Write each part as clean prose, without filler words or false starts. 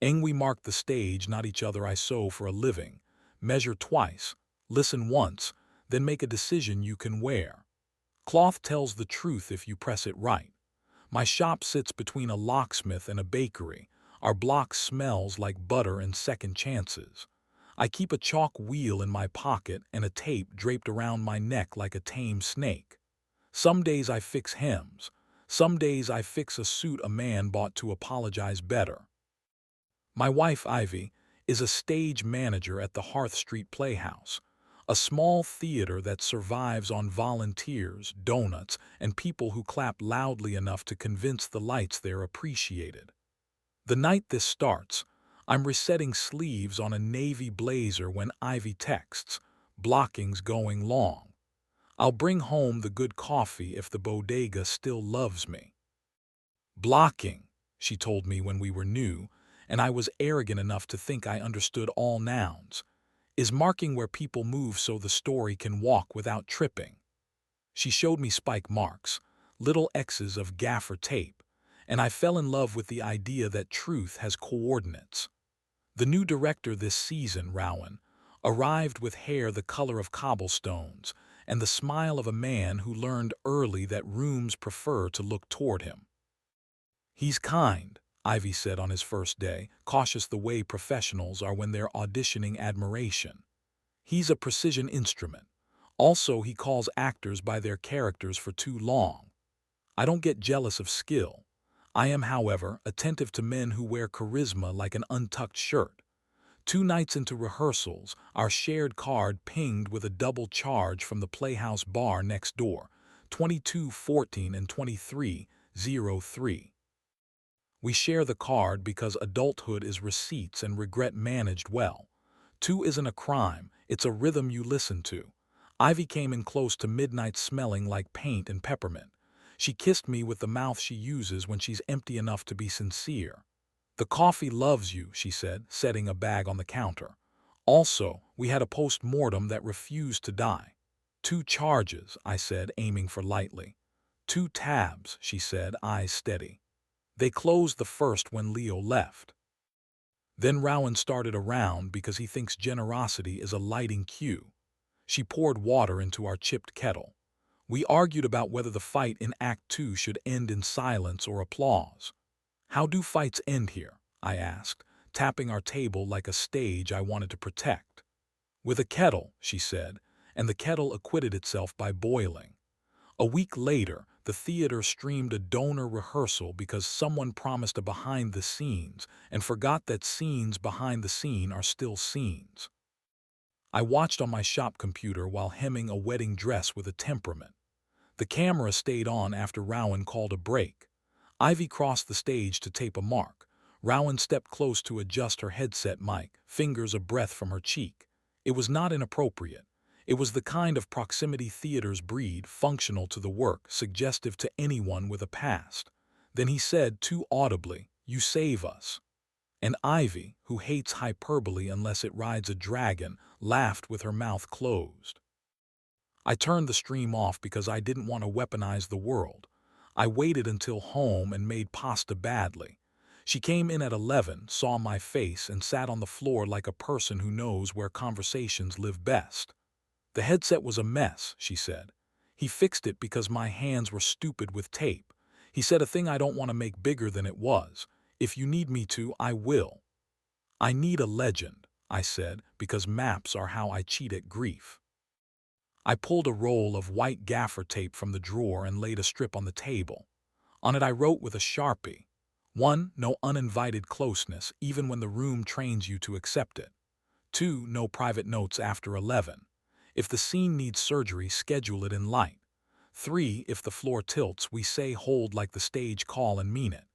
We mark the stage, not each other. I sew for a living. Measure twice, listen once, then make a decision you can wear. Cloth tells the truth if you press it right. My shop sits between a locksmith and a bakery. Our block smells like butter and second chances. I keep a chalk wheel in my pocket and a tape draped around my neck like a tame snake. Some days I fix hems. Some days I fix a suit a man bought to apologize better. My wife, Ivy, is a stage manager at the Hearth Street Playhouse, a small theater that survives on volunteers, donuts, and people who clap loudly enough to convince the lights they're appreciated. The night this starts, I'm resetting sleeves on a navy blazer when Ivy texts, "Blocking's going long. I'll bring home the good coffee if the bodega still loves me." Blocking, she told me when we were new, and I was arrogant enough to think I understood all nouns, is marking where people move so the story can walk without tripping. She showed me spike marks, little X's of gaffer tape, and I fell in love with the idea that truth has coordinates. The new director this season, Rowan, arrived with hair the color of cobblestones and the smile of a man who learned early that rooms prefer to look toward him. "He's kind," Ivy said on his first day, cautious the way professionals are when they're auditioning admiration. "He's a precision instrument. Also, he calls actors by their characters for too long. I don't get jealous of skill. I am, however, attentive to men who wear charisma like an untucked shirt." 2 nights into rehearsals, our shared card pinged with a double charge from the Playhouse bar next door, 2214 and 2303. We share the card because adulthood is receipts and regret managed well. 2 isn't a crime, it's a rhythm you listen to. Ivy came in close to midnight smelling like paint and peppermint. She kissed me with the mouth she uses when she's empty enough to be sincere. "The coffee loves you," she said, setting a bag on the counter. "Also, we had a post-mortem that refused to die." "2 charges," I said, aiming for lightly. "2 tabs," she said, eyes steady. "They closed the first when Leo left." Then Rowan started a round because he thinks generosity is a lighting cue. She poured water into our chipped kettle. We argued about whether the fight in Act 2 should end in silence or applause. "How do fights end here?" I asked, tapping our table like a stage I wanted to protect. "With a kettle," she said, and the kettle acquitted itself by boiling. A week later, the theater streamed a donor rehearsal because someone promised a behind-the-scenes and forgot that scenes behind the scene are still scenes. I watched on my shop computer while hemming a wedding dress with a temperament. The camera stayed on after Rowan called a break. Ivy crossed the stage to tape a mark. Rowan stepped close to adjust her headset mic, fingers a breath from her cheek. It was not inappropriate. It was the kind of proximity theaters breed, functional to the work, suggestive to anyone with a past. Then he said too audibly, "You save us." And Ivy, who hates hyperbole unless it rides a dragon, laughed with her mouth closed. I turned the stream off because I didn't want to weaponize the world. I waited until home and made pasta badly. She came in at 11, saw my face, and sat on the floor like a person who knows where conversations live best. "The headset was a mess," she said. "He fixed it because my hands were stupid with tape. He said a thing I don't want to make bigger than it was. If you need me to, I will." "I need a legend," I said, because maps are how I cheat at grief. I pulled a roll of white gaffer tape from the drawer and laid a strip on the table. On it I wrote with a Sharpie. 1. No uninvited closeness, even when the room trains you to accept it. 2. No private notes after 11. If the scene needs surgery, schedule it in light. 3. If the floor tilts, we say hold like the stage call and mean it.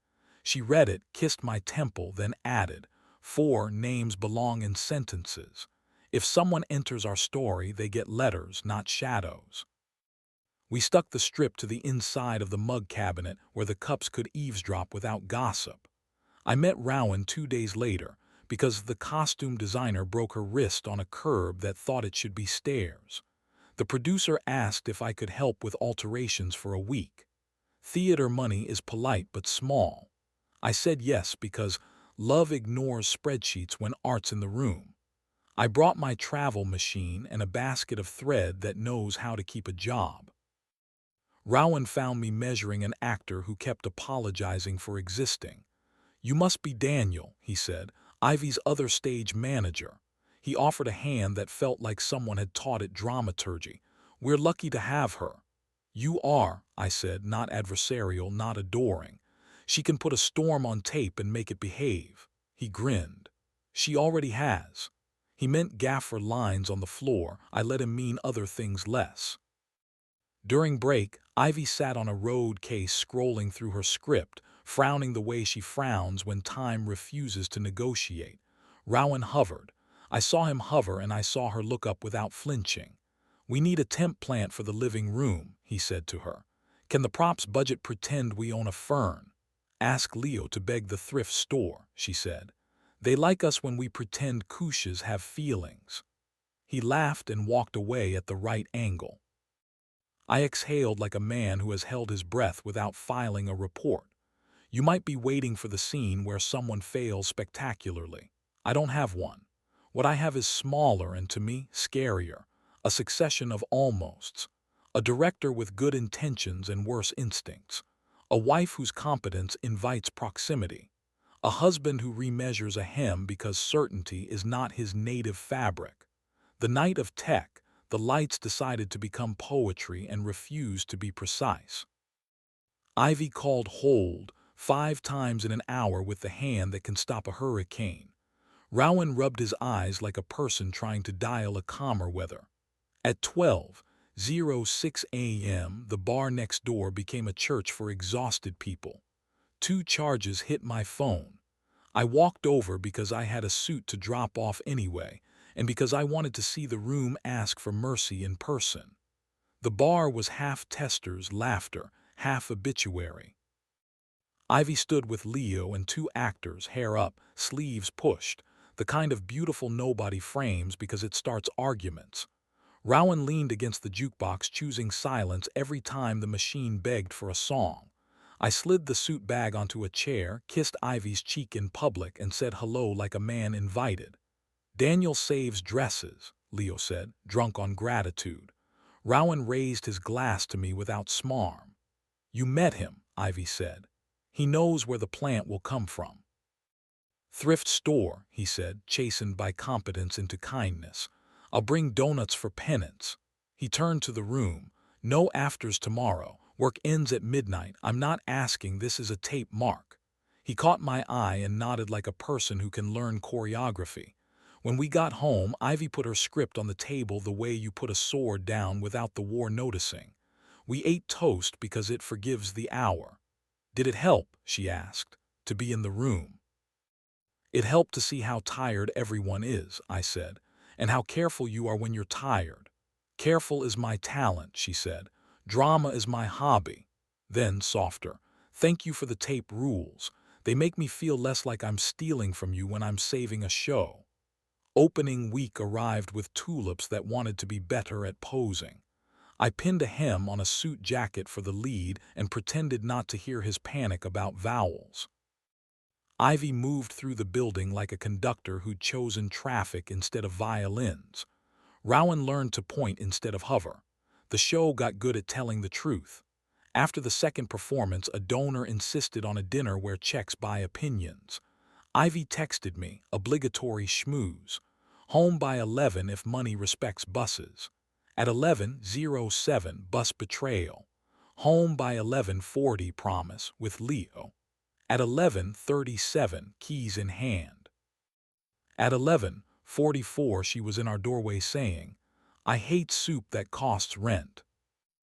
She read it, kissed my temple, then added, 4. Names belong in sentences. If someone enters our story, they get letters, not shadows. We stuck the strip to the inside of the mug cabinet where the cups could eavesdrop without gossip. I met Rowan 2 days later because the costume designer broke her wrist on a curb that thought it should be stairs. The producer asked if I could help with alterations for a week. Theater money is polite but small. I said yes because, Love ignores spreadsheets when art's in the room. I brought my travel machine and a basket of thread that knows how to keep a job. Rowan found me measuring an actor who kept apologizing for existing. "You must be Daniel," he said, "Ivy's other stage manager." He offered a hand that felt like someone had taught it dramaturgy. "We're lucky to have her." "You are," I said, not adversarial, not adoring. "She can put a storm on tape and make it behave." He grinned. "She already has." He meant gaffer lines on the floor. I let him mean other things less. During break, Ivy sat on a road case scrolling through her script, frowning the way she frowns when time refuses to negotiate. Rowan hovered. I saw him hover and I saw her look up without flinching. "We need a temp plant for the living room," he said to her. "Can the props budget pretend we own a fern?" "Ask Leo to beg the thrift store," she said. "They like us when we pretend couches have feelings." He laughed and walked away at the right angle. I exhaled like a man who has held his breath without filing a report. You might be waiting for the scene where someone fails spectacularly. I don't have one. What I have is smaller and, to me, scarier. A succession of almosts. A director with good intentions and worse instincts. A wife whose competence invites proximity. A husband who remeasures a hem because certainty is not his native fabric. The night of tech, the lights decided to become poetry and refused to be precise. Ivy called hold 5 times in an hour with the hand that can stop a hurricane. Rowan rubbed his eyes like a person trying to dial a calmer weather. At 12:06 a.m., the bar next door became a church for exhausted people. 2 charges hit my phone. I walked over because I had a suit to drop off anyway, and because I wanted to see the room ask for mercy in person. The bar was half testers' laughter, half obituary. Ivy stood with Leo and 2 actors, hair up, sleeves pushed, the kind of beautiful nobody frames because it starts arguments. Rowan leaned against the jukebox, choosing silence every time the machine begged for a song. I slid the suit bag onto a chair, kissed Ivy's cheek in public, and said hello like a man invited. "Daniel saves dresses," Leo said, drunk on gratitude. Rowan raised his glass to me without smarm. "You met him," Ivy said. "He knows where the plant will come from." "Thrift store," he said, chastened by competence into kindness. "I'll bring donuts for penance." He turned to the room. "No afters tomorrow. Work ends at midnight. I'm not asking, this is a tape mark." He caught my eye and nodded like a person who can learn choreography. When we got home, Ivy put her script on the table the way you put a sword down without the war noticing. We ate toast because it forgives the hour. "Did it help," she asked, "to be in the room?" "It helped to see how tired everyone is," I said, "and how careful you are when you're tired." "Careful is my talent," she said. "Drama is my hobby." Then, softer, "Thank you for the tape rules. They make me feel less like I'm stealing from you when I'm saving a show." Opening week arrived with tulips that wanted to be better at posing. I pinned a hem on a suit jacket for the lead and pretended not to hear his panic about vowels. Ivy moved through the building like a conductor who'd chosen traffic instead of violins. Rowan learned to point instead of hover. The show got good at telling the truth. After the second performance, a donor insisted on a dinner where checks buy opinions. Ivy texted me, obligatory schmooze. "Home by 11 if money respects buses." At 11:07, bus betrayal. "Home by 11:40 promise with Leo." At 11:37, keys in hand. At 11:44, she was in our doorway saying, "I hate soup that costs rent."